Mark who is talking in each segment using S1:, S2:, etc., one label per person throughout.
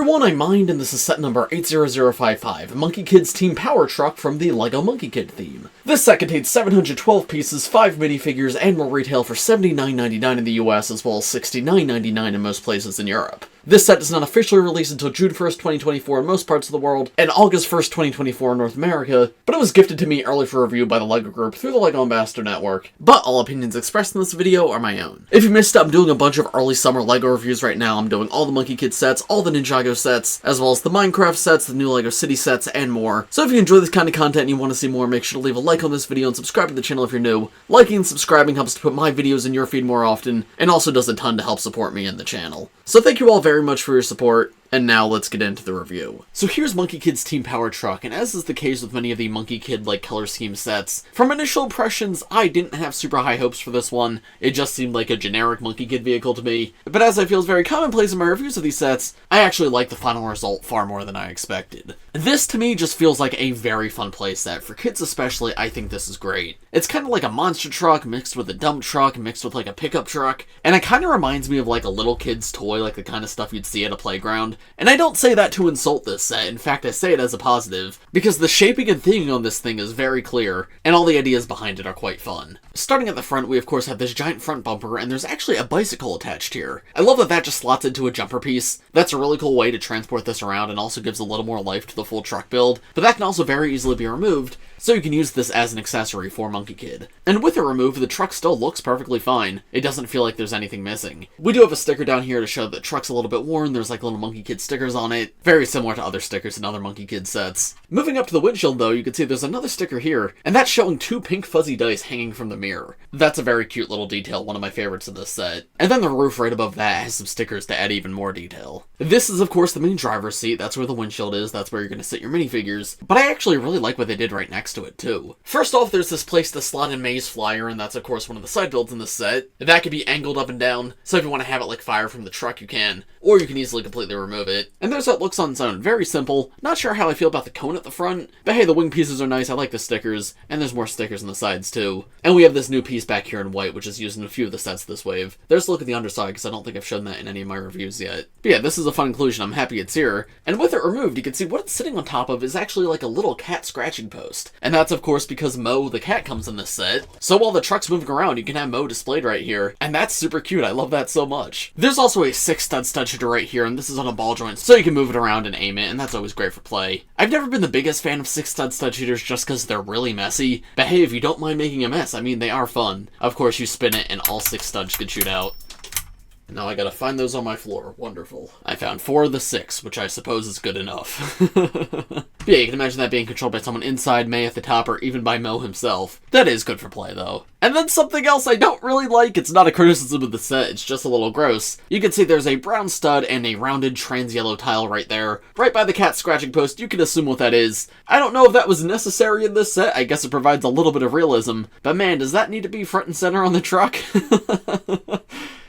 S1: everyone, I'm Mind, and this is set number 80055, Monkie Kid's Team Power Truck from the LEGO Monkie Kid theme. This set contains 712 pieces, 5 minifigures, and will retail for $79.99 in the US as well as $69.99 in most places in Europe. This set does not officially release until June 1st, 2024 in most parts of the world, and August 1st, 2024 in North America, but it was gifted to me early for review by the LEGO Group through the LEGO Ambassador Network. But all opinions expressed in this video are my own. If you missed it, I'm doing a bunch of early summer LEGO reviews right now. I'm doing all the Monkie Kid sets, all the Ninjago sets, as well as the Minecraft sets, the new LEGO City sets, and more. So if you enjoy this kind of content and you want to see more, make sure to leave a like on this video and subscribe to the channel if you're new. Liking and subscribing helps to put my videos in your feed more often, and also does a ton to help support me and the channel. So thank you all very much for your support. And now let's get into the review. So here's Monkie Kid's Team Power Truck, and as is the case with many of the Monkie Kid-like color scheme sets, from initial impressions, I didn't have super high hopes for this one. It just seemed like a generic Monkie Kid vehicle to me. But as I feel is very commonplace in my reviews of these sets, I actually like the final result far more than I expected. This to me just feels like a very fun playset. For kids especially, I think this is great. It's kind of like a monster truck mixed with a dump truck mixed with like a pickup truck, and it kind of reminds me of like a little kid's toy, like the kind of stuff you'd see at a playground. And I don't say that to insult this set, in fact I say it as a positive, because the shaping and theming on this thing is very clear, and all the ideas behind it are quite fun. Starting at the front, we of course have this giant front bumper, and there's actually a bicycle attached here. I love that that just slots into a jumper piece. That's a really cool way to transport this around and also gives a little more life to the full truck build, but that can also very easily be removed, so you can use this as an accessory for Monkie Kid. And with it removed, the truck still looks perfectly fine. It doesn't feel like there's anything missing. We do have a sticker down here to show that the truck's a little bit worn. There's like little Monkie Kid stickers on it, very similar to other stickers in other Monkie Kid sets. Moving up to the windshield though, you can see there's another sticker here, and that's showing 2 pink fuzzy dice hanging from the mirror. That's a very cute little detail, one of my favorites of this set. And then the roof right above that has some stickers to add even more detail. This is of course the main driver's seat. That's where the windshield is, that's where you're going to sit your minifigures, but I actually really like what they did right next to it too. First off, there's this place to slot in Mei's flyer, and that's of course one of the side builds in this set. That can be angled up and down, so if you want to have it like fire from the truck you can, or you can easily completely remove it. And there's how it looks on its own, very simple. Not sure how I feel about the cone at the front, but hey, the wing pieces are nice, I like the stickers, and there's more stickers on the sides too. And we have this new piece back here in white, which is used in a few of the sets this wave. There's a look at the underside, because I don't think I've shown that in any of my reviews yet. But yeah, this is a fun inclusion, I'm happy it's here. And with it removed, you can see what it's sitting on top of is actually like a little cat scratching post. And that's of course because Mo, the cat, comes in this set. So while the truck's moving around, you can have Mo displayed right here, and that's super cute, I love that so much. There's also a 6-stud stud shooter right here, and this is on a ball joint, so you can move it around and aim it, and that's always great for play. I've never been the biggest fan of 6-stud stud shooters just because they're really messy, but hey, if you don't mind making a mess, I mean, they are fun. Of course, you spin it, and all 6 studs can shoot out. Now I gotta find those on my floor. Wonderful. I found 4 of the 6, which I suppose is good enough. Yeah, you can imagine that being controlled by someone inside, Mei at the top, or even by Mo himself. That is good for play, though. And then something else I don't really like. It's not a criticism of the set, it's just a little gross. You can see there's a brown stud and a rounded trans-yellow tile right there. Right by the cat scratching post, you can assume what that is. I don't know if that was necessary in this set, I guess it provides a little bit of realism. But man, does that need to be front and center on the truck?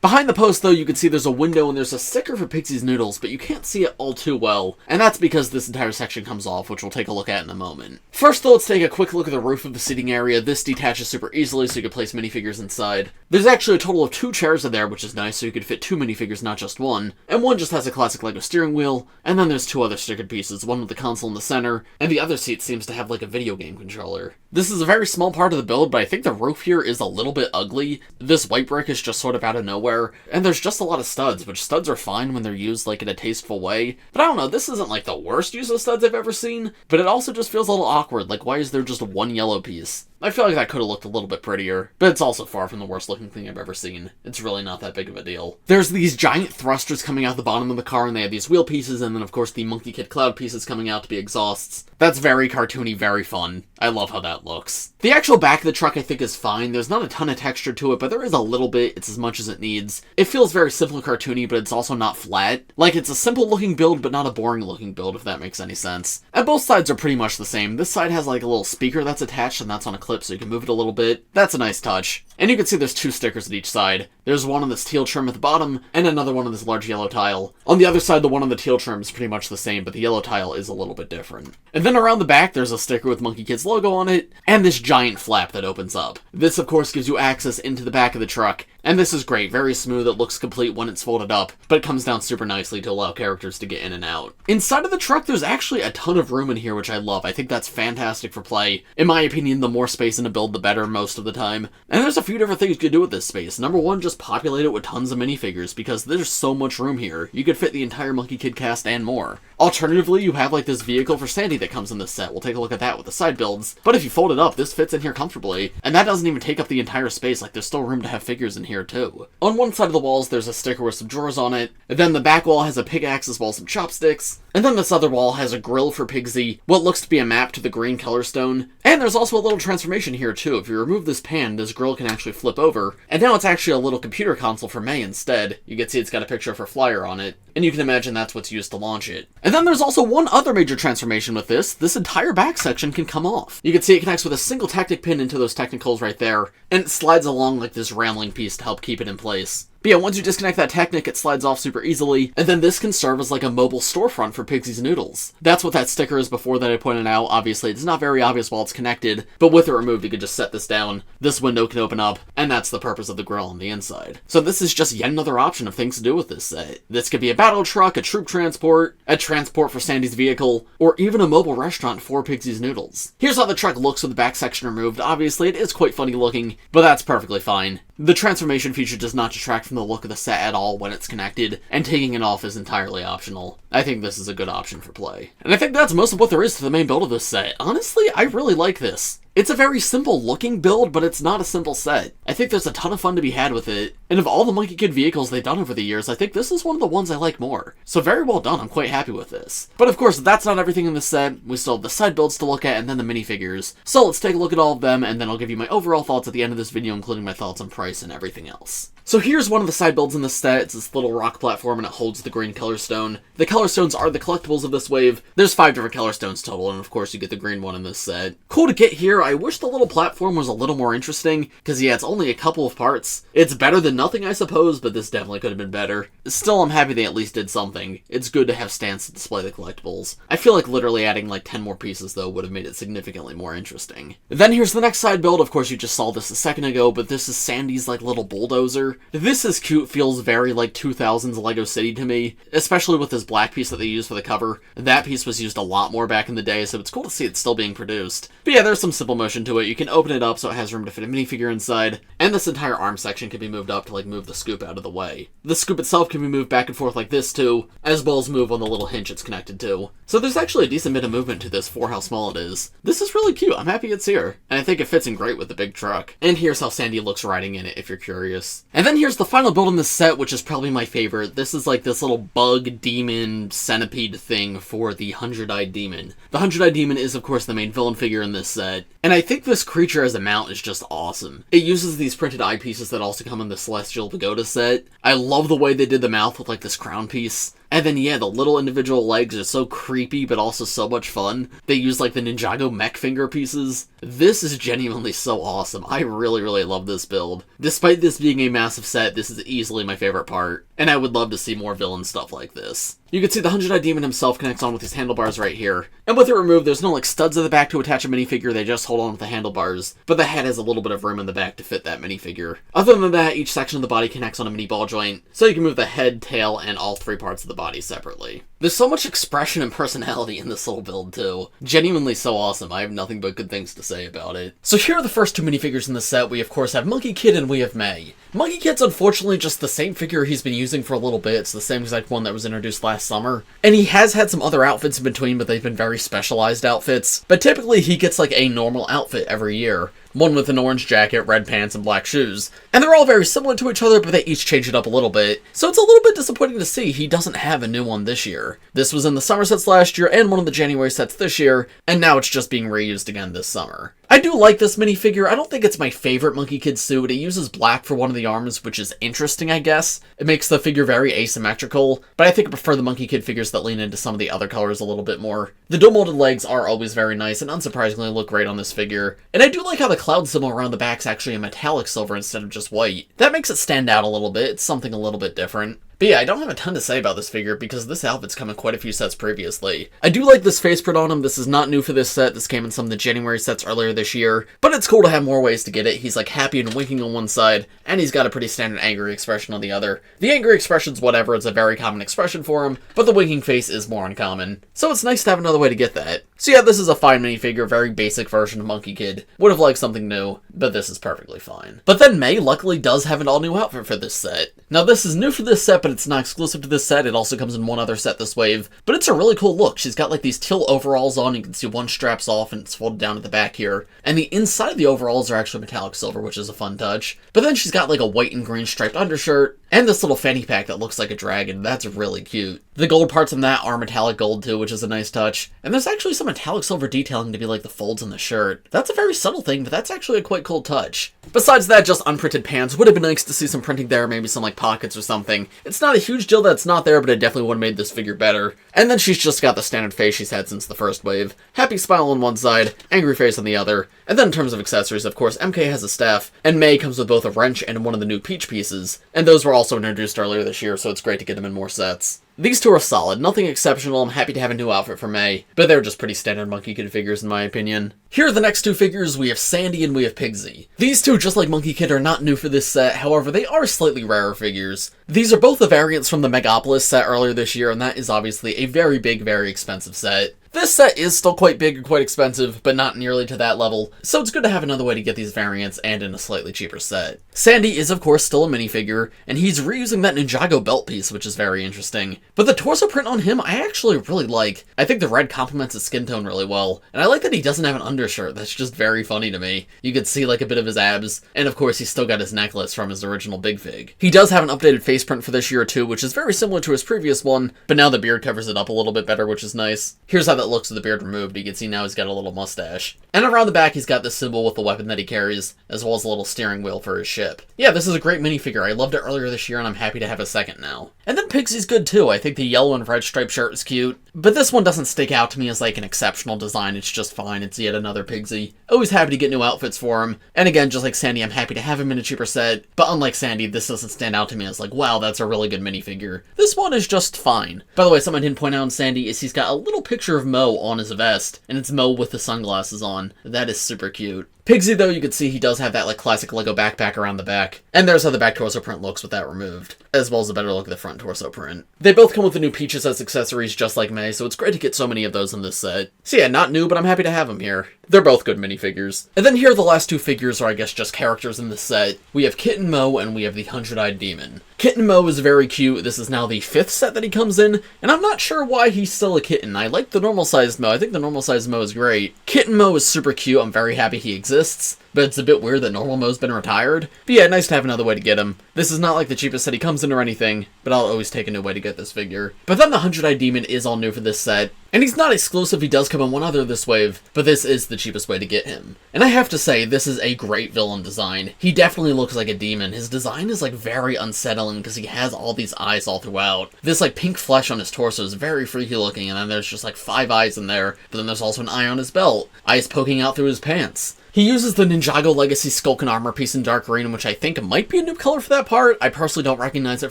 S1: Behind the post, though, you can see there's a window and there's a sticker for Pigsy's noodles, but you can't see it all too well, and that's because this entire section comes off, which we'll take a look at in a moment. First, though, let's take a quick look at the roof of the seating area. This detaches super easily, so you can place minifigures inside. There's actually a total of 2 chairs in there, which is nice, so you could fit 2 minifigures, not just one, and one just has a classic LEGO steering wheel, and then there's 2 other stickered pieces, one with the console in the center, and the other seat seems to have like a video game controller. This is a very small part of the build, but I think the roof here is a little bit ugly. This white brick is just sort of out of nowhere, and there's just a lot of studs, which studs are fine when they're used like in a tasteful way. But I don't know, this isn't like the worst use of studs I've ever seen, but it also just feels a little awkward, like why is there just 1 yellow piece? I feel like that could have looked a little bit prettier, but it's also far from the worst looking thing I've ever seen. It's really not that big of a deal. There's these giant thrusters coming out the bottom of the car, and they have these wheel pieces, and then of course the Monkie Kid cloud pieces coming out to be exhausts. That's very cartoony, very fun. I love how that looks. The actual back of the truck I think is fine. There's not a ton of texture to it, but there is a little bit. It's as much as it needs. It feels very simple and cartoony, but it's also not flat. Like, it's a simple looking build, but not a boring looking build, if that makes any sense. And both sides are pretty much the same. This side has like a little speaker that's attached, and that's on a clip, so you can move it a little bit. That's a nice touch. And you can see there's 2 stickers at each side. There's one on this teal trim at the bottom, and another one on this large yellow tile. On the other side, the one on the teal trim is pretty much the same, but the yellow tile is a little bit different. And then around the back, there's a sticker with Monkie Kid's logo on it, and this giant flap that opens up. This, of course, gives you access into the back of the truck, And this is great, very smooth, it looks complete when it's folded up, but it comes down super nicely to allow characters to get in and out. Inside of the truck, there's actually a ton of room in here, which I love. I think that's fantastic for play. In my opinion, the more space in a build, the better most of the time. And there's a few different things you could do with this space. Number one, just populate it with tons of minifigures, because there's so much room here. You could fit the entire Monkie Kid cast and more. Alternatively, you have like this vehicle for Sandy that comes in this set. We'll take a look at that with the side builds. But if you fold it up, this fits in here comfortably, and that doesn't even take up the entire space. Like, there's still room to have figures in here too. On one side of the walls, there's a sticker with some drawers on it. And then the back wall has a pickaxe as well as some chopsticks. And then this other wall has a grill for Pigsy, what looks to be a map to the green color stone. And there's also a little transformation here too. If you remove this pan, this grill can actually flip over. And now it's actually a little computer console for Mei instead. You can see it's got a picture of her flyer on it. And you can imagine that's what's used to launch it. And then there's also one other major transformation with this. This entire back section can come off. You can see it connects with a single Technic pin into those Technicals right there, and it slides along like this railing piece to help keep it in place. But yeah, once you disconnect that Technic, it slides off super easily, and then this can serve as like a mobile storefront for Pigsy's Noodles. That's what that sticker is before that I pointed out. Obviously, it's not very obvious while it's connected, but with it removed, you can just set this down, this window can open up, and that's the purpose of the grill on the inside. So this is just yet another option of things to do with this set. This could be a battle truck, a troop transport, a transport for Sandy's vehicle, or even a mobile restaurant for Pigsy's Noodles. Here's how the truck looks with the back section removed. Obviously, it is quite funny looking, but that's perfectly fine. The transformation feature does not detract from the look of the set at all when it's connected, and taking it off is entirely optional. I think this is a good option for play. And I think that's most of what there is to the main build of this set. Honestly, I really like this. It's a very simple looking build, but it's not a simple set. I think there's a ton of fun to be had with it, and of all the Monkie Kid vehicles they've done over the years, I think this is one of the ones I like more. So very well done, I'm quite happy with this. But of course, that's not everything in this set. We still have the side builds to look at, and then the minifigures. So let's take a look at all of them, and then I'll give you my overall thoughts at the end of this video, including my thoughts on price and everything else. So here's one of the side builds in this set. It's this little rock platform, and it holds the green color stone. The color stones are the collectibles of this wave. There's 5 different color stones total, and of course you get the green one in this set. Cool to get here. I wish the little platform was a little more interesting, because yeah, it's only a couple of parts. It's better than nothing, I suppose, but this definitely could have been better. Still, I'm happy they at least did something. It's good to have stands to display the collectibles. I feel like literally adding like 10 more pieces, though, would have made it significantly more interesting. Then here's the next side build. Of course, you just saw this a second ago, but this is Sandy's like little bulldozer. This is cute, feels very like 2000s Lego City to me, especially with this black piece that they used for the cover. That piece was used a lot more back in the day, so it's cool to see it still being produced. But yeah, there's some simple motion to it. You can open it up so it has room to fit a minifigure inside, and this entire arm section can be moved up to like move the scoop out of the way. The scoop itself can be moved back and forth like this too, as well as move on the little hinge it's connected to. So there's actually a decent bit of movement to this for how small it is. This is really cute, I'm happy it's here, and I think it fits in great with the big truck. And here's how Sandy looks riding in it if you're curious. And then here's the final build in this set, which is probably my favorite. This is like this little bug demon centipede thing for the 100-eyed demon. The 100-eyed demon is of course the main villain figure in this set, and I think this creature as a mount is just awesome. It uses these printed eye pieces that also come in the Celestial Pagoda set. I love the way they did the mouth with like this crown piece. And then yeah, the little individual legs are so creepy, but also so much fun. They use like the Ninjago mech finger pieces. This is genuinely so awesome. I really love this build. Despite this being a massive set, this is easily my favorite part, and I would love to see more villain stuff like this. You can see the 100-eyed demon himself connects on with these handlebars right here. And with it removed, there's no like studs at the back to attach a minifigure, they just hold on with the handlebars. But the head has a little bit of room in the back to fit that minifigure. Other than that, each section of the body connects on a mini ball joint, so you can move the head, tail, and all 3 parts of the body separately. There's so much expression and personality in this little build too. Genuinely so awesome, I have nothing but good things to say about it. So here are the first 2 minifigures in the set. We of course have Monkie Kid and we have Mei. Monkie Kid's unfortunately just the same figure he's been using for a little bit. It's the same exact one that was introduced last summer. And he has had some other outfits in between, but they've been very specialized outfits. But typically he gets like a normal outfit every year. One with an orange jacket, red pants, and black shoes. And they're all very similar to each other, but they each change it up a little bit. So it's a little bit disappointing to see he doesn't have a new one this year. This was in the summer sets last year and one of the January sets this year, and now it's just being reused again this summer. I do like this minifigure. I don't think it's my favorite Monkie Kid suit. It uses black for one of the arms, which is interesting, I guess. It makes the figure very asymmetrical, but I think I prefer the Monkie Kid figures that lean into some of the other colors a little bit more. The dual molded legs are always very nice and unsurprisingly look great on this figure. And I do like how the cloud symbol around the back's actually a metallic silver instead of just white. That makes it stand out a little bit. It's something a little bit different. But yeah, I don't have a ton to say about this figure because this outfit's come in quite a few sets previously. I do like this face print on him. This is not new for this set. This came in some of the January sets earlier this year. But it's cool to have more ways to get it. He's like happy and winking on one side, and he's got a pretty standard angry expression on the other. The angry expression's whatever, it's a very common expression for him, but the winking face is more uncommon. So it's nice to have another way to get that. So yeah, this is a fine minifigure, very basic version of Monkie Kid. Would have liked something new, but this is perfectly fine. But then Mei luckily does have an all-new outfit for this set. Now this is new for this set, but it's not exclusive to this set. It also comes in one other set this wave, but it's a really cool look. She's got like these teal overalls on. You can see one strap's off and it's folded down at the back here. And the inside of the overalls are actually metallic silver, which is a fun touch. But then she's got like a white and green striped undershirt, and this little fanny pack that looks like a dragon. That's really cute. The gold parts on that are metallic gold too, which is a nice touch. And there's actually some metallic silver detailing to be like the folds on the shirt. That's a very subtle thing, but that's actually a quite cool touch. Besides that, just unprinted pants. Would have been nice to see some printing there, maybe some like pockets or something. It's not a huge deal that it's not there, but it definitely would have made this figure better. And then she's just got the standard face she's had since the first wave. Happy smile on one side, angry face on the other. And then in terms of accessories, of course, MK has a staff, and Mei comes with both a wrench and one of the new Peach pieces. And those were also introduced earlier this year, so it's great to get them in more sets. These two are solid, nothing exceptional. I'm happy to have a new outfit for Mei, but they're just pretty standard Monkie Kid figures in my opinion. Here are the next two figures. We have Sandy and we have Pigsy. These two, just like Monkie Kid, are not new for this set, however they are slightly rarer figures. These are both the variants from the Megapolis set earlier this year, and that is obviously a very big, very expensive set. This set is still quite big and quite expensive, but not nearly to that level, so it's good to have another way to get these variants and in a slightly cheaper set. Sandy is of course still a minifigure, and he's reusing that Ninjago belt piece, which is very interesting. But the torso print on him I actually really like. I think the red complements his skin tone really well, and I like that he doesn't have an undershirt. That's just very funny to me. You could see like a bit of his abs, and of course he's still got his necklace from his original Big Fig. He does have an updated face print for this year too, which is very similar to his previous one, but now the beard covers it up a little bit better, which is nice. Here's how that looks with the beard removed. You can see now he's got a little mustache. And around the back he's got this symbol with the weapon that he carries, as well as a little steering wheel for his ship. Yeah, this is a great minifigure. I loved it earlier this year and I'm happy to have a second now. And then Pigsy's good too. I think the yellow and red striped shirt is cute, but this one doesn't stick out to me as like an exceptional design. It's just fine. It's yet another Pigsy. Always happy to get new outfits for him. And again, just like Sandy, I'm happy to have him in a cheaper set, but unlike Sandy, this doesn't stand out to me as like, wow, that's a really good minifigure. This one is just fine. By the way, something I didn't point out on Sandy is he's got a little picture of Mo on his vest, and it's Mo with the sunglasses on. That is super cute. Pigsy, though, you can see he does have that like classic LEGO backpack around the back. And there's how the back torso print looks with that removed, as well as a better look at the front torso print. They both come with the new Peaches as accessories, just like Mei, so it's great to get so many of those in this set. So yeah, not new, but I'm happy to have them here. They're both good minifigures. And then here are the last two figures, or I guess just characters in this set. We have Kitten Mo, and we have the 100-Eyed Demon. Kitten Mo is very cute. This is now the 5th set that he comes in, and I'm not sure why he's still a kitten. I like the normal-sized Mo. I think the normal-sized Mo is great. Kitten Mo is super cute. I'm very happy he exists, but it's a bit weird that normal Mo's been retired. But yeah, nice to have another way to get him. This is not like the cheapest set he comes in or anything, but I'll always take a new way to get this figure. But then the 100-Eyed Demon is all new for this set, and he's not exclusive. He does come in one other this wave, but this is the cheapest way to get him. And I have to say, this is a great villain design. He definitely looks like a demon. His design is like very unsettling because he has all these eyes all throughout. This like pink flesh on his torso is very freaky looking, and then there's just like 5 eyes in there, but then there's also an eye on his belt. Eyes poking out through his pants. He uses the Ninjago Legacy Skulkin armor piece in dark green, which I think might be a new color for that part. I personally don't recognize it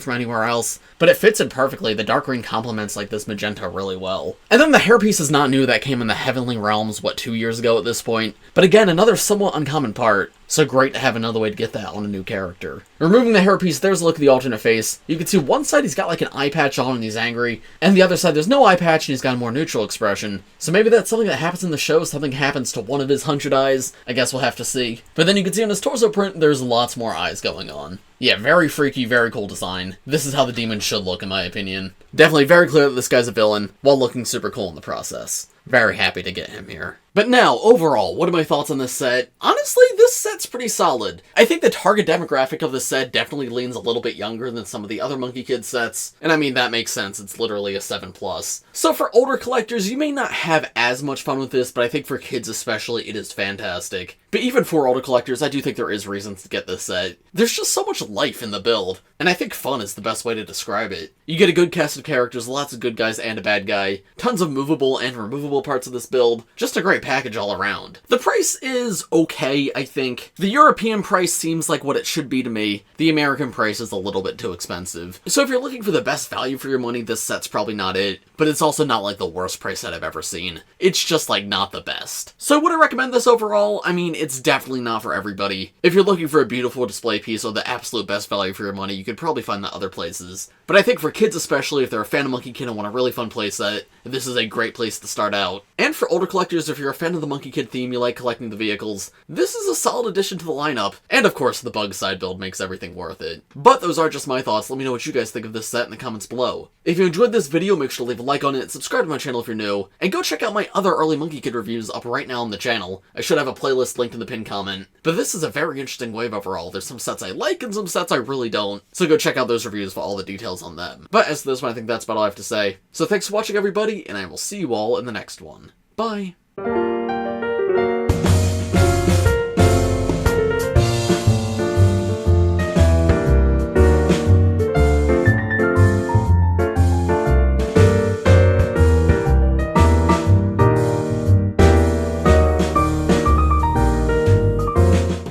S1: from anywhere else, but it fits in perfectly. The dark green complements like this magenta really well. And then the hairpiece is not new. That came in the Heavenly Realms, what, 2 years ago at this point? But again, another somewhat uncommon part. So great to have another way to get that on a new character. Removing the hairpiece, there's a look at the alternate face. You can see one side he's got like an eye patch on and he's angry, and the other side there's no eye patch and he's got a more neutral expression. So maybe that's something that happens in the show, something happens to one of his 100 eyes. I guess we'll have to see. But then you can see on his torso print, there's lots more eyes going on. Yeah, very freaky, very cool design. This is how the demon should look in my opinion. Definitely very clear that this guy's a villain, while looking super cool in the process. Very happy to get him here. But now, overall, what are my thoughts on this set? Honestly, this set's pretty solid. I think the target demographic of this set definitely leans a little bit younger than some of the other Monkie Kid sets. And I mean, that makes sense. It's literally a 7+. So for older collectors, you may not have as much fun with this, but I think for kids especially, it is fantastic. But even for older collectors, I do think there is reasons to get this set. There's just so much life in the build, and I think fun is the best way to describe it. You get a good cast of characters, lots of good guys and a bad guy, tons of movable and removable parts of this build, just a great great package all around. The price is okay, I think. The European price seems like what it should be to me. The American price is a little bit too expensive. So if you're looking for the best value for your money, this set's probably not it. But it's also not like the worst price set I've ever seen. It's just like not the best. So would I recommend this overall? I mean, it's definitely not for everybody. If you're looking for a beautiful display piece or the absolute best value for your money, you could probably find that other places. But I think for kids especially, if they're a fan of Monkie Kid and want a really fun playset, this is a great place to start out. And for older collectors, if you're a fan of the Monkie Kid theme, you like collecting the vehicles, this is a solid addition to the lineup. And of course, the bug side build makes everything worth it. But those are just my thoughts. Let me know what you guys think of this set in the comments below. If you enjoyed this video, make sure to leave a like on it, subscribe to my channel if you're new, and go check out my other early Monkie Kid reviews up right now on the channel. I should have a playlist linked in the pinned comment. But this is a very interesting wave overall. There's some sets I like and some sets I really don't. So go check out those reviews for all the details on them. But as for this one, I think that's about all I have to say. So thanks for watching everybody, and I will see you all in the next one. Bye!